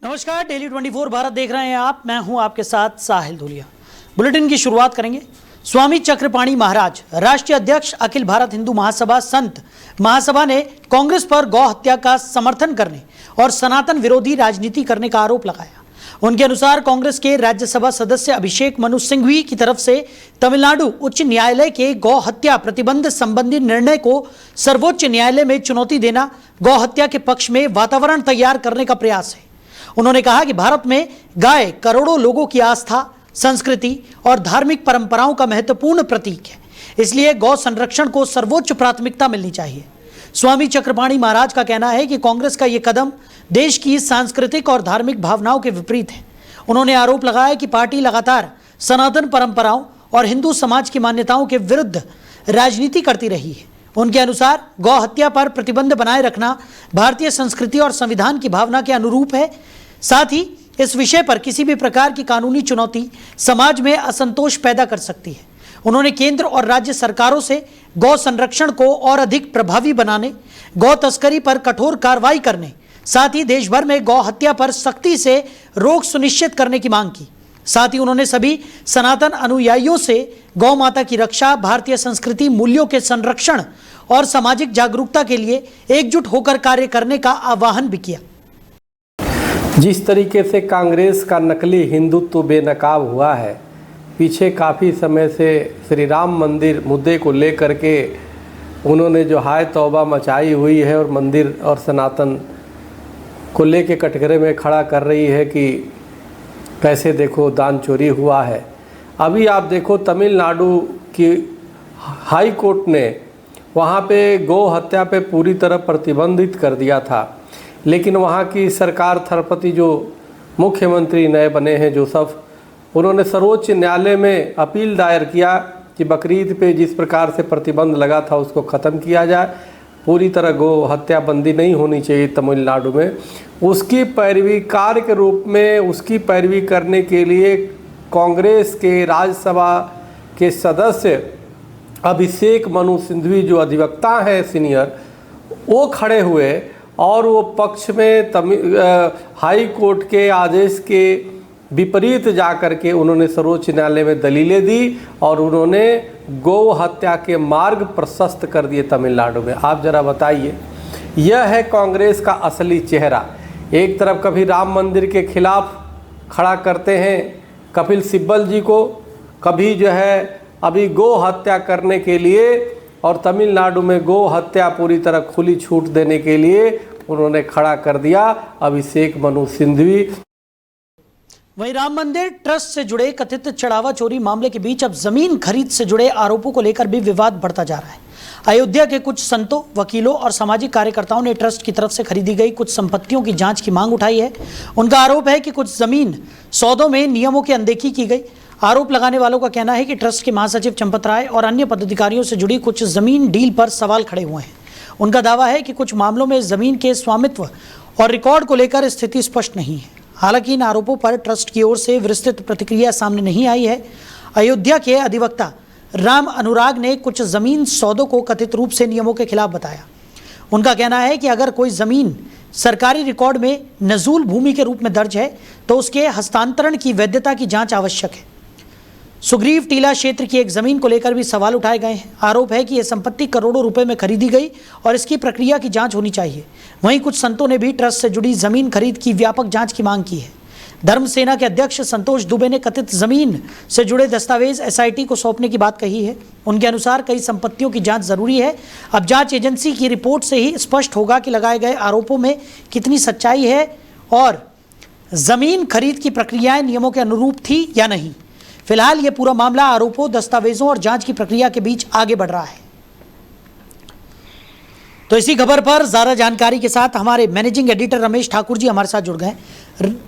नमस्कार, डेली 24 भारत देख रहे हैं आप। मैं हूं आपके साथ साहिल धुलिया। बुलेटिन की शुरुआत करेंगे। स्वामी चक्रपाणी महाराज, राष्ट्रीय अध्यक्ष अखिल भारत हिंदू महासभा संत महासभा ने कांग्रेस पर गौ हत्या का समर्थन करने और सनातन विरोधी राजनीति करने का आरोप लगाया। उनके अनुसार कांग्रेस के राज्यसभा सदस्य अभिषेक मनु सिंघवी की तरफ से तमिलनाडु उच्च न्यायालय के गौ हत्या प्रतिबंध संबंधी निर्णय को सर्वोच्च न्यायालय में चुनौती देना गौ हत्या के पक्ष में वातावरण तैयार करने का प्रयास है। उन्होंने कहा कि भारत में गाय करोड़ों लोगों की आस्था, संस्कृति और धार्मिक परंपराओं का महत्वपूर्ण प्रतीक है, इसलिए गौ संरक्षण को सर्वोच्च प्राथमिकता मिलनी चाहिए। स्वामी चक्रपाणी महाराज का कहना है कि कांग्रेस का यह कदम देश की सांस्कृतिक और धार्मिक भावनाओं के विपरीत है। उन्होंने आरोप लगाया कि पार्टी लगातार सनातन परंपराओं और हिंदू समाज की मान्यताओं के विरुद्ध राजनीति करती रही है। उनके अनुसार गौ हत्या पर प्रतिबंध बनाए रखना भारतीय संस्कृति और संविधान की भावना के अनुरूप है। साथ ही इस विषय पर किसी भी प्रकार की कानूनी चुनौती समाज में असंतोष पैदा कर सकती है। उन्होंने केंद्र और राज्य सरकारों से गौ संरक्षण को और अधिक प्रभावी बनाने, गौ तस्करी पर कठोर कार्रवाई करने, साथ ही देश भर में गौ हत्या पर सख्ती से रोक सुनिश्चित करने की मांग की। साथ ही उन्होंने सभी सनातन अनुयायियों से गौ माता की रक्षा, भारतीय संस्कृति मूल्यों के संरक्षण और सामाजिक जागरूकता के लिए एकजुट होकर कार्य करने का आह्वान भी किया। जिस तरीके से कांग्रेस का नकली हिंदुत्व बेनकाब हुआ है, पीछे काफ़ी समय से श्री राम मंदिर मुद्दे को लेकर के उन्होंने जो हाय तौबा मचाई हुई है और मंदिर और सनातन को लेके कटघरे में खड़ा कर रही है कि कैसे देखो दान चोरी हुआ है। अभी आप देखो तमिलनाडु की हाई कोर्ट ने वहाँ पे गौ हत्या पे पूरी तरह प्रतिबंधित कर दिया था, लेकिन वहाँ की सरकार थरपति जो मुख्यमंत्री नए बने हैं जोसफ, उन्होंने सर्वोच्च न्यायालय में अपील दायर किया कि बकरीद पे जिस प्रकार से प्रतिबंध लगा था उसको ख़त्म किया जाए, पूरी तरह गौ हत्या बंदी नहीं होनी चाहिए तमिलनाडु में। उसकी पैरवी कार्य के रूप में उसकी पैरवी करने के लिए कांग्रेस के राज्यसभा के सदस्य अभिषेक मनु सिंघवी जो अधिवक्ता हैं सीनियर, वो खड़े हुए और वो पक्ष में हाई कोर्ट के आदेश के विपरीत जाकर के उन्होंने सर्वोच्च न्यायालय में दलीलें दी और उन्होंने गौ हत्या के मार्ग प्रशस्त कर दिए तमिलनाडु में। आप जरा बताइए, यह है कांग्रेस का असली चेहरा। एक तरफ कभी राम मंदिर के खिलाफ खड़ा करते हैं कपिल सिब्बल जी को, कभी जो है अभी गौ हत्या करने के लिए और तमिलनाडु में गौ हत्या पूरी तरह खुली छूट देने के लिए उन्होंने खड़ा कर दिया अभिषेक मनु सिंघवी। वहीं राम मंदिर ट्रस्ट से जुड़े कथित चढ़ावा चोरी मामले के बीच अब जमीन खरीद से जुड़े आरोपों को लेकर भी विवाद बढ़ता जा रहा है। अयोध्या के कुछ संतों, वकीलों और सामाजिक कार्यकर्ताओं ने ट्रस्ट की तरफ से खरीदी गई कुछ संपत्तियों की जांच की मांग उठाई है। उनका आरोप है कि कुछ जमीन सौदों में नियमों की अनदेखी की गई। आरोप लगाने वालों का कहना है कि ट्रस्ट के महासचिव चंपत राय और अन्य पदाधिकारियों से जुड़ी कुछ जमीन डील पर सवाल खड़े हुए हैं। उनका दावा है कि कुछ मामलों में जमीन के स्वामित्व और रिकॉर्ड को लेकर स्थिति स्पष्ट नहीं है। हालांकि इन आरोपों पर ट्रस्ट की ओर से विस्तृत प्रतिक्रिया सामने नहीं आई है। अयोध्या के अधिवक्ता राम अनुराग ने कुछ जमीन सौदों को कथित रूप से नियमों के खिलाफ बताया। उनका कहना है कि अगर कोई जमीन सरकारी रिकॉर्ड में नजूल भूमि के रूप में दर्ज है तो उसके हस्तांतरण की वैधता की जांच आवश्यक है। सुग्रीव टीला क्षेत्र की एक जमीन को लेकर भी सवाल उठाए गए हैं। आरोप है कि यह संपत्ति करोड़ों रुपए में खरीदी गई और इसकी प्रक्रिया की जांच होनी चाहिए। वहीं कुछ संतों ने भी ट्रस्ट से जुड़ी जमीन खरीद की व्यापक जांच की मांग की है। धर्म सेना के अध्यक्ष संतोष दुबे ने कथित जमीन से जुड़े दस्तावेज एसआईटी को सौंपने की बात कही है। उनके अनुसार कई संपत्तियों की जांच जरूरी है। अब जांच एजेंसी की रिपोर्ट से ही स्पष्ट होगा कि लगाए गए आरोपों में कितनी सच्चाई है और जमीन खरीद की प्रक्रियाएं नियमों के अनुरूप थी या नहीं। फिलहाल यह पूरा मामला आरोपों, दस्तावेजों और जांच की प्रक्रिया के बीच आगे बढ़ रहा है। तो इसी खबर पर ज्यादा जानकारी के साथ हमारे मैनेजिंग एडिटर रमेश ठाकुर जी हमारे साथ जुड़ गए।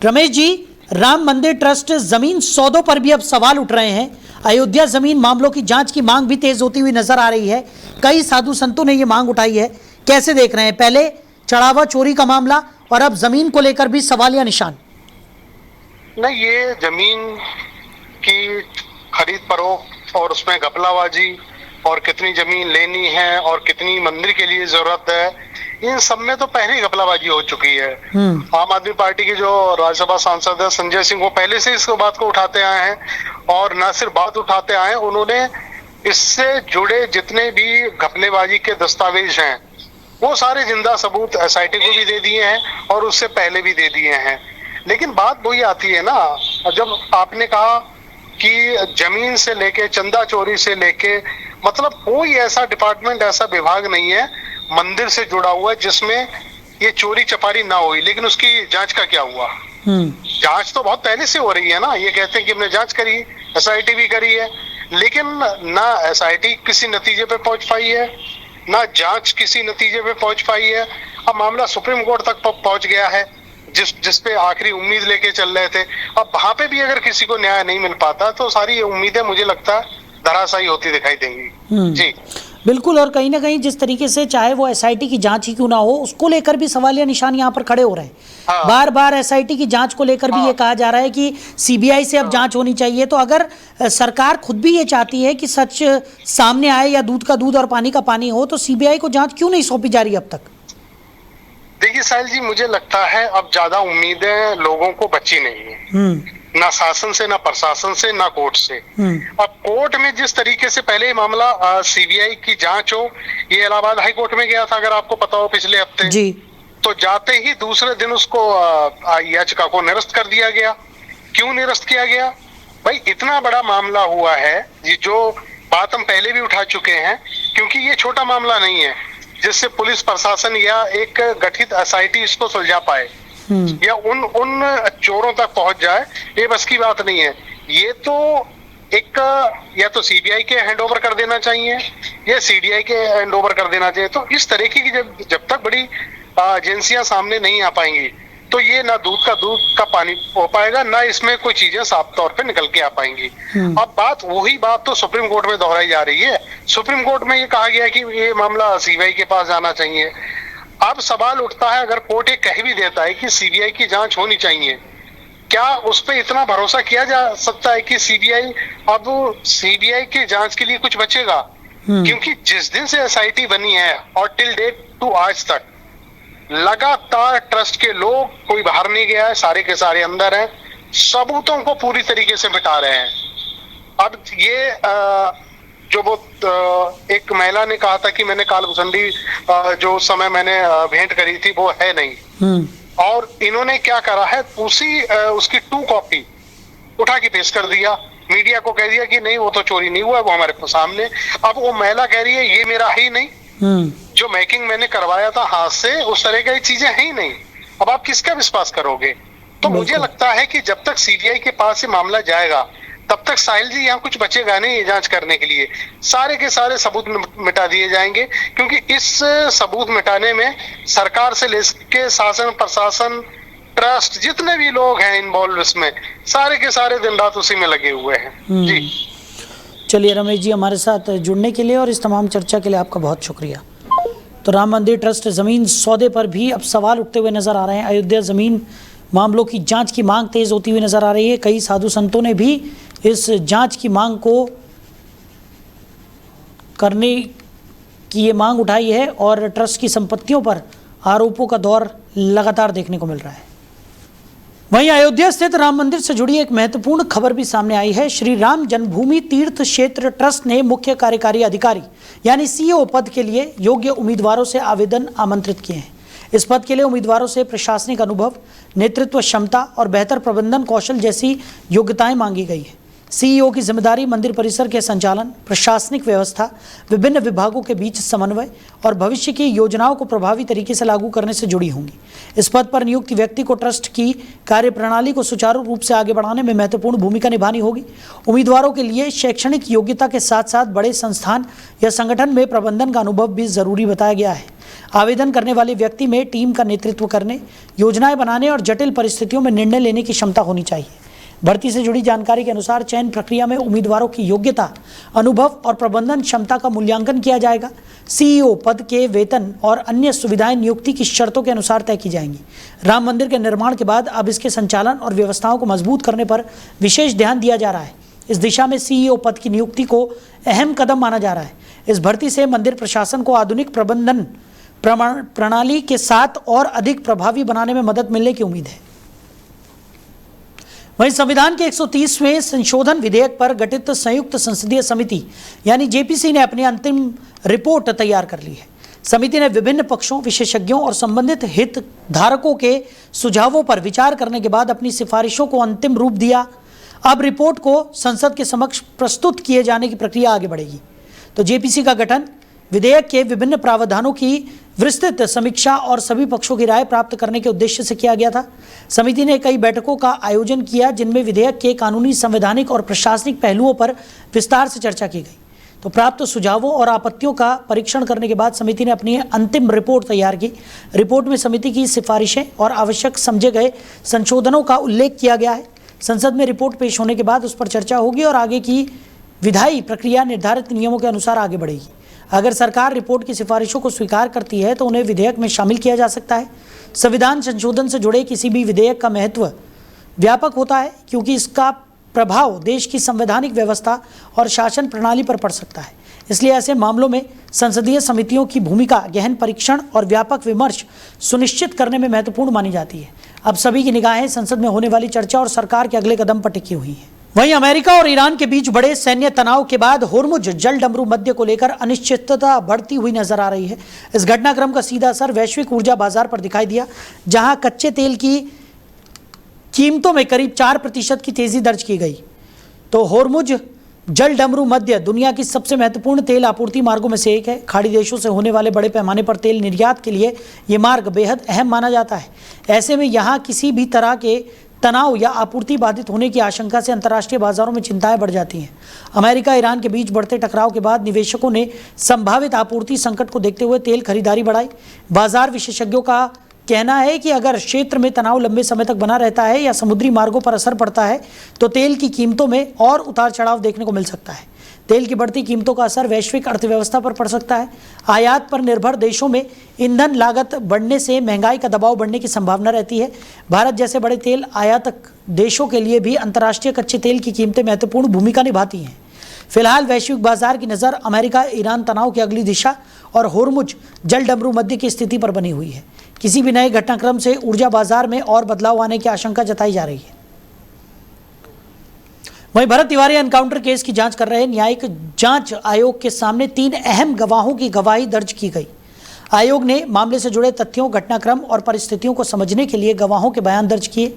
रमेश जी, राम मंदिर ट्रस्ट जमीन सौदों पर भी अब सवाल उठ रहे हैं। अयोध्या जमीन मामलों की जांच की मांग भी तेज होती हुई नजर आ रही है। कई साधु संतों ने यह मांग उठाई है। कैसे देख रहे हैं, पहले चढ़ावा चोरी का मामला और अब जमीन को लेकर भी सवाल या निशान? नहीं, ये जमीन की खरीद फरोख्त और उसमें घपलाबाजी और कितनी जमीन लेनी है और कितनी मंदिर के लिए जरूरत है, इन सब में तो पहले ही घपलाबाजी हो चुकी है। आम आदमी पार्टी के जो राज्यसभा सांसद है संजय सिंह, वो पहले से इस बात को उठाते आए हैं, और न सिर्फ बात उठाते आए, उन्होंने इससे जुड़े जितने भी घपलेबाजी के दस्तावेज हैं वो सारे जिंदा सबूत एसआईटी को भी दे दिए हैं और उससे पहले भी दे दिए हैं। लेकिन बात वही आती है ना, जब आपने कहा कि जमीन से लेके चंदा चोरी से लेके, मतलब कोई ऐसा डिपार्टमेंट, ऐसा विभाग नहीं है मंदिर से जुड़ा हुआ है जिसमें ये चोरी चपारी ना हुई। लेकिन उसकी जांच का क्या हुआ? जांच तो बहुत पहले से हो रही है ना, ये कहते हैं कि हमने जांच करी, एसआईटी भी करी है, लेकिन ना एसआईटी किसी नतीजे पे पहुंच पाई है, ना जांच किसी नतीजे पे पहुंच पाई है। अब मामला सुप्रीम कोर्ट तक पहुंच गया है, जिस पे आखिरी उम्मीद लेके चल रहे थे। अब वहां पे भी अगर किसी को न्याय नहीं मिल पाता तो सारी ये उम्मीदें मुझे लगता है धराशायी होती दिखाई देंगी। जी बिल्कुल, और कहीं ना कहीं जिस तरीके से चाहे वो एसआईटी की जांच ही क्यों ना हो, उसको लेकर भी सवालिया निशान यहाँ पर खड़े हो रहे हैं। हाँ। बार बार एसआईटी की जांच को लेकर भी ये कहा जा रहा है कि सीबीआई से अब जांच होनी चाहिए। तो अगर सरकार खुद भी ये चाहती है कि सच सामने आए या दूध का दूध और पानी का पानी हो, तो सीबीआई को जांच क्यों नहीं सौंपी जा रही अब तक? देखिए साहिल जी, मुझे लगता है अब ज्यादा उम्मीदें लोगों को बची नहीं है, ना शासन से, ना प्रशासन से, ना कोर्ट से। अब कोर्ट में जिस तरीके से पहले मामला सीबीआई की जांच हो, ये इलाहाबाद हाई कोर्ट में गया था, अगर आपको पता हो पिछले हफ्ते जी, तो जाते ही दूसरे दिन उसको याचिका को निरस्त कर दिया गया। क्यों निरस्त किया गया? भाई इतना बड़ा मामला हुआ है, ये जो बात हम पहले भी उठा चुके हैं, क्योंकि ये छोटा मामला नहीं है जिससे पुलिस प्रशासन या एक गठित एसआईटी इसको सुलझा पाए या उन चोरों तक पहुंच जाए, ये बस की बात नहीं है। ये तो एक या तो सीबीआई के हैंडओवर कर देना चाहिए या सीडीआई के हैंडओवर कर देना चाहिए। तो इस तरीके की जब तक बड़ी एजेंसियां सामने नहीं आ पाएंगी तो ये ना दूध का पानी हो पाएगा, ना इसमें कोई चीजें साफ तौर पे निकल के आ पाएंगी। अब वही बात तो सुप्रीम कोर्ट में दोहराई जा रही है। सुप्रीम कोर्ट में ये कहा गया कि ये मामला सीबीआई के पास जाना चाहिए। अब सवाल उठता है, अगर कोर्ट ये कह भी देता है कि सीबीआई की जांच होनी चाहिए, क्या उस पर इतना भरोसा किया जा सकता है कि सीबीआई की जांच के लिए कुछ बचेगा? क्योंकि जिस दिन से एसआईटी बनी है और टिल डेट टू आज तक लगातार ट्रस्ट के लोग, कोई बाहर नहीं गया है, सारे के सारे अंदर हैं, सबूतों को पूरी तरीके से मिटा रहे हैं। अब ये जो वो एक महिला ने कहा था कि मैंने कालभूषणी जो उस समय मैंने भेंट करी थी वो है नहीं, और इन्होंने क्या करा है, उसकी 2 कॉपी उठा के पेश कर दिया, मीडिया को कह दिया कि नहीं वो तो चोरी नहीं हुआ, वो हमारे सामने। अब वो महिला कह रही है ये मेरा है ही नहीं, जो मेकिंग मैंने करवाया था हाथ से उस तरह की चीजें है ही नहीं। अब आप किसका विश्वास करोगे? तो मुझे लगता है कि जब तक सीबीआई के पास ये मामला जाएगा तब तक साहिल जी यहाँ कुछ बचेगा नहीं ये जांच करने के लिए। सारे के सारे सबूत मिटा दिए जाएंगे, क्योंकि इस सबूत मिटाने में सरकार से लेके शासन, प्रशासन, ट्रस्ट, जितने भी लोग हैं इन्वॉल्व इसमें, सारे के सारे दिन रात उसी में लगे हुए हैं। जी चलिए रमेश जी, हमारे साथ जुड़ने के लिए और इस तमाम चर्चा के लिए आपका बहुत शुक्रिया। तो राम मंदिर ट्रस्ट जमीन सौदे पर भी अब सवाल उठते हुए नजर आ रहे हैं। अयोध्या जमीन मामलों की जांच की मांग तेज होती हुई नजर आ रही है। कई साधु संतों ने भी इस जांच की मांग को करने की ये मांग उठाई है और ट्रस्ट की संपत्तियों पर आरोपों का दौर लगातार देखने को मिल रहा है। वहीं अयोध्या स्थित राम मंदिर से जुड़ी एक महत्वपूर्ण खबर भी सामने आई है। श्री राम जन्मभूमि तीर्थ क्षेत्र ट्रस्ट ने मुख्य कार्यकारी अधिकारी यानी सीईओ पद के लिए योग्य उम्मीदवारों से आवेदन आमंत्रित किए हैं। इस पद के लिए उम्मीदवारों से प्रशासनिक अनुभव, नेतृत्व क्षमता और बेहतर प्रबंधन कौशल जैसी योग्यताएं मांगी गई है। सीईओ की जिम्मेदारी मंदिर परिसर के संचालन, प्रशासनिक व्यवस्था, विभिन्न विभागों के बीच समन्वय और भविष्य की योजनाओं को प्रभावी तरीके से लागू करने से जुड़ी होंगी। इस पद पर नियुक्त व्यक्ति को ट्रस्ट की कार्यप्रणाली को सुचारू रूप से आगे बढ़ाने में महत्वपूर्ण भूमिका निभानी होगी। उम्मीदवारों के लिए शैक्षणिक योग्यता के साथ साथ बड़े संस्थान या संगठन में प्रबंधन का अनुभव भी जरूरी बताया गया है। आवेदन करने वाले व्यक्ति में टीम का नेतृत्व करने, योजनाएं बनाने और जटिल परिस्थितियों में निर्णय लेने की क्षमता होनी चाहिए। भर्ती से जुड़ी जानकारी के अनुसार चयन प्रक्रिया में उम्मीदवारों की योग्यता, अनुभव और प्रबंधन क्षमता का मूल्यांकन किया जाएगा। सीईओ पद के वेतन और अन्य सुविधाएं नियुक्ति की शर्तों के अनुसार तय की जाएंगी। राम मंदिर के निर्माण के बाद अब इसके संचालन और व्यवस्थाओं को मजबूत करने पर विशेष ध्यान दिया जा रहा है। इस दिशा में सीईओ पद की नियुक्ति को अहम कदम माना जा रहा है। इस भर्ती से मंदिर प्रशासन को आधुनिक प्रबंधन प्रणाली के साथ और अधिक प्रभावी बनाने में मदद मिलने की उम्मीद है। वहीं संविधान के 130वें संशोधन विधेयक पर गठित संयुक्त संसदीय समिति यानी जेपीसी ने अपनी अंतिम रिपोर्ट तैयार कर ली है। समिति ने विभिन्न पक्षों, विशेषज्ञों और संबंधित हितधारकों के सुझावों पर विचार करने के बाद अपनी सिफारिशों को अंतिम रूप दिया। अब रिपोर्ट को संसद के समक्ष प्रस्तुत किए जाने की प्रक्रिया आगे बढ़ेगी। तो जेपीसी का गठन विधेयक के विभिन्न प्रावधानों की विस्तृत समीक्षा और सभी पक्षों की राय प्राप्त करने के उद्देश्य से किया गया था। समिति ने कई बैठकों का आयोजन किया जिनमें विधेयक के कानूनी, संवैधानिक और प्रशासनिक पहलुओं पर विस्तार से चर्चा की गई। तो प्राप्त सुझावों और आपत्तियों का परीक्षण करने के बाद समिति ने अपनी अंतिम रिपोर्ट तैयार की। रिपोर्ट में समिति की सिफारिशें और आवश्यक समझे गए संशोधनों का उल्लेख किया गया है। संसद में रिपोर्ट पेश होने के बाद उस पर चर्चा होगी और आगे की विधायी प्रक्रिया निर्धारित नियमों के अनुसार आगे बढ़ेगी। अगर सरकार रिपोर्ट की सिफारिशों को स्वीकार करती है तो उन्हें विधेयक में शामिल किया जा सकता है। संविधान संशोधन से जुड़े किसी भी विधेयक का महत्व व्यापक होता है क्योंकि इसका प्रभाव देश की संवैधानिक व्यवस्था और शासन प्रणाली पर पड़ सकता है। इसलिए ऐसे मामलों में संसदीय समितियों की भूमिका गहन परीक्षण और व्यापक विमर्श सुनिश्चित करने में महत्वपूर्ण मानी जाती है। अब सभी की निगाहें संसद में होने वाली चर्चा और सरकार के अगले कदम पर टिकी हुई हैं। वहीं अमेरिका और ईरान के बीच बड़े सैन्य तनाव के बाद होर्मुज जल डमरू मध्य को लेकर अनिश्चितता बढ़ती हुई नजर आ रही है। इस घटनाक्रम का सीधा असर वैश्विक ऊर्जा बाजार पर दिखाई दिया, जहां कच्चे तेल की कीमतों में करीब 4% की तेजी दर्ज की गई। तो होर्मुज जल डमरू मध्य दुनिया की सबसे महत्वपूर्ण तेल आपूर्ति मार्गों में से एक है। खाड़ी देशों से होने वाले बड़े पैमाने पर तेल निर्यात के लिए ये मार्ग बेहद अहम माना जाता है। ऐसे में यहाँ किसी भी तरह के तनाव या आपूर्ति बाधित होने की आशंका से अंतर्राष्ट्रीय बाजारों में चिंताएं बढ़ जाती हैं। अमेरिका ईरान के बीच बढ़ते टकराव के बाद निवेशकों ने संभावित आपूर्ति संकट को देखते हुए तेल खरीदारी बढ़ाई। बाजार विशेषज्ञों का कहना है कि अगर क्षेत्र में तनाव लंबे समय तक बना रहता है या समुद्री मार्गों पर असर पड़ता है तो तेल की कीमतों में और उतार चढ़ाव देखने को मिल सकता है। तेल की बढ़ती कीमतों का असर वैश्विक अर्थव्यवस्था पर पड़ सकता है। आयात पर निर्भर देशों में ईंधन लागत बढ़ने से महंगाई का दबाव बढ़ने की संभावना रहती है। भारत जैसे बड़े तेल आयातक देशों के लिए भी अंतर्राष्ट्रीय कच्चे तेल की कीमतें महत्वपूर्ण भूमिका निभाती हैं। फिलहाल वैश्विक बाजार की नज़र अमेरिका ईरान तनाव की अगली दिशा और होर्मुज जल डमरू मध्य की स्थिति पर बनी हुई है। किसी भी नए घटनाक्रम से ऊर्जा बाजार में और बदलाव आने की आशंका जताई जा रही है। वहीं भरत तिवारी एनकाउंटर केस की जांच कर रहे न्यायिक जांच आयोग के सामने 3 अहम गवाहों की गवाही दर्ज की गई। आयोग ने मामले से जुड़े तथ्यों, घटनाक्रम और परिस्थितियों को समझने के लिए गवाहों के बयान दर्ज किए।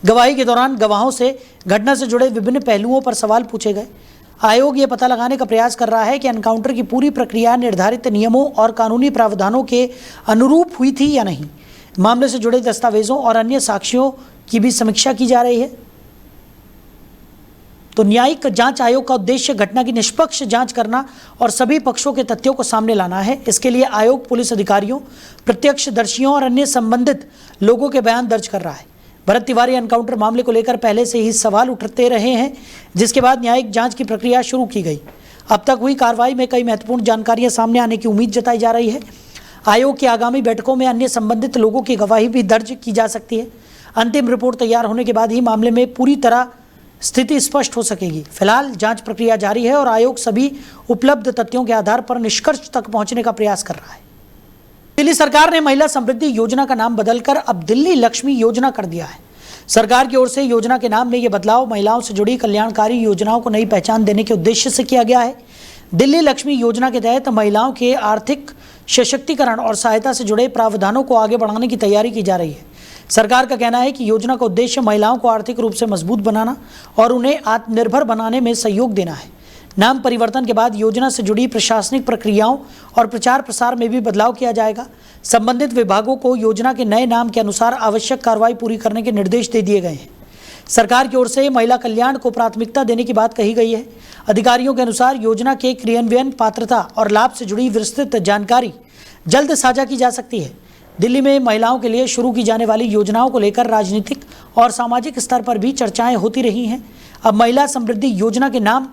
गवाही के दौरान गवाहों से घटना से जुड़े विभिन्न पहलुओं पर सवाल पूछे गए। आयोग ये पता लगाने का प्रयास कर रहा है कि एनकाउंटर की पूरी प्रक्रिया निर्धारित नियमों और कानूनी प्रावधानों के अनुरूप हुई थी या नहीं। मामले से जुड़े दस्तावेजों और अन्य साक्ष्यों की भी समीक्षा की जा रही है। तो न्यायिक जांच आयोग का उद्देश्य घटना की निष्पक्ष जांच करना और सभी पक्षों के तथ्यों को सामने लाना है। इसके लिए आयोग पुलिस अधिकारियों, प्रत्यक्षदर्शियों और अन्य संबंधित लोगों के बयान दर्ज कर रहा है। भरत तिवारी एनकाउंटर मामले को लेकर पहले से ही सवाल उठते रहे हैं, जिसके बाद न्यायिक जांच की प्रक्रिया शुरू की गई। अब तक हुई कार्रवाई में कई महत्वपूर्ण जानकारियां सामने आने की उम्मीद जताई जा रही है। आयोग की आगामी बैठकों में अन्य संबंधित लोगों की गवाही भी दर्ज की जा सकती है। अंतिम रिपोर्ट तैयार होने के बाद ही मामले में पूरी तरह स्थिति स्पष्ट हो सकेगी। फिलहाल जांच प्रक्रिया जारी है और आयोग सभी उपलब्ध तथ्यों के आधार पर निष्कर्ष तक पहुंचने का प्रयास कर रहा है। दिल्ली सरकार ने महिला समृद्धि योजना का नाम बदलकर अब दिल्ली लक्ष्मी योजना कर दिया है। सरकार की ओर से योजना के नाम में यह बदलाव महिलाओं से जुड़ी कल्याणकारी योजनाओं को नई पहचान देने के उद्देश्य से किया गया है। दिल्ली लक्ष्मी योजना के तहत महिलाओं के आर्थिक सशक्तिकरण और सहायता से जुड़े प्रावधानों को आगे बढ़ाने की तैयारी की जा रही है। सरकार का कहना है कि योजना का उद्देश्य महिलाओं को आर्थिक रूप से मजबूत बनाना और उन्हें आत्मनिर्भर बनाने में सहयोग देना है। नाम परिवर्तन के बाद योजना से जुड़ी प्रशासनिक प्रक्रियाओं और प्रचार प्रसार में भी बदलाव किया जाएगा। संबंधित विभागों को योजना के नए नाम के अनुसार आवश्यक कार्रवाई पूरी करने के निर्देश दे दिए गए हैं। सरकार की ओर से महिला कल्याण को प्राथमिकता देने की बात कही गई है। अधिकारियों के अनुसार योजना के क्रियान्वयन, पात्रता और लाभ से जुड़ी विस्तृत जानकारी जल्द साझा की जा सकती है। दिल्ली में महिलाओं के लिए शुरू की जाने वाली योजनाओं को लेकर राजनीतिक और सामाजिक स्तर पर भी चर्चाएं होती रही हैं। अब महिला समृद्धि योजना के नाम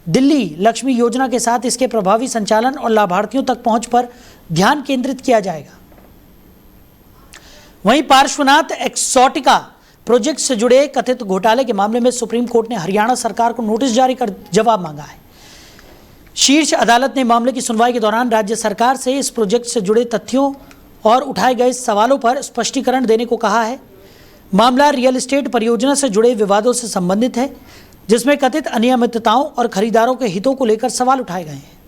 दिल्ली लक्ष्मी योजना के साथ इसके प्रभावी संचालन और लाभार्थियों तक पहुंच पर ध्यान केंद्रित किया जाएगा। वहीं पार्श्वनाथ एक्सोटिका प्रोजेक्ट से जुड़े कथित घोटाले के मामले में सुप्रीम कोर्ट ने हरियाणा सरकार को नोटिस जारी कर जवाब मांगा है। शीर्ष अदालत ने मामले की सुनवाई के दौरान राज्य सरकार से इस प्रोजेक्ट से जुड़े तथ्यों और उठाए गए सवालों पर स्पष्टीकरण देने को कहा है। मामला रियल एस्टेट परियोजना से जुड़े विवादों से संबंधित है, जिसमें कथित अनियमितताओं और खरीदारों के हितों को लेकर सवाल उठाए गए हैं।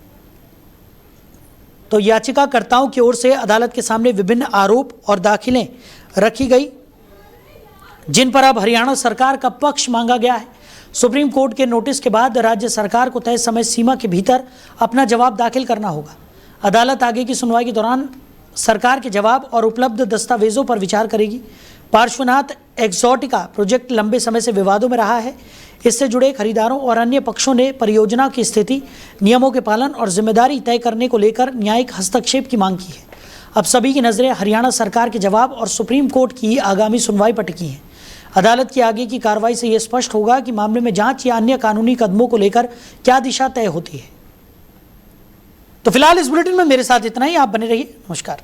तो याचिकाकर्ताओं की ओर से अदालत के सामने विभिन्न आरोप और दाखिलें रखी गई, जिन पर अब हरियाणा सरकार का पक्ष मांगा गया है। सुप्रीम कोर्ट के नोटिस के बाद राज्य सरकार को तय समय सीमा के भीतर अपना जवाब दाखिल करना होगा। अदालत आगे की सुनवाई के दौरान सरकार के जवाब और उपलब्ध दस्तावेजों पर विचार करेगी। पार्श्वनाथ एक्सोटिका प्रोजेक्ट लंबे समय से विवादों में रहा है। इससे जुड़े खरीदारों और अन्य पक्षों ने परियोजना की स्थिति, नियमों के पालन और जिम्मेदारी तय करने को लेकर न्यायिक हस्तक्षेप की मांग की है। अब सभी की नज़रें हरियाणा सरकार के जवाब और सुप्रीम कोर्ट की आगामी सुनवाई पर टिकी हैं। अदालत की आगे की कार्रवाई से यह स्पष्ट होगा कि मामले में जांच या अन्य कानूनी कदमों को लेकर क्या दिशा तय होती है। तो फिलहाल इस बुलेटिन में मेरे साथ इतना ही। आप बने रहिए। नमस्कार।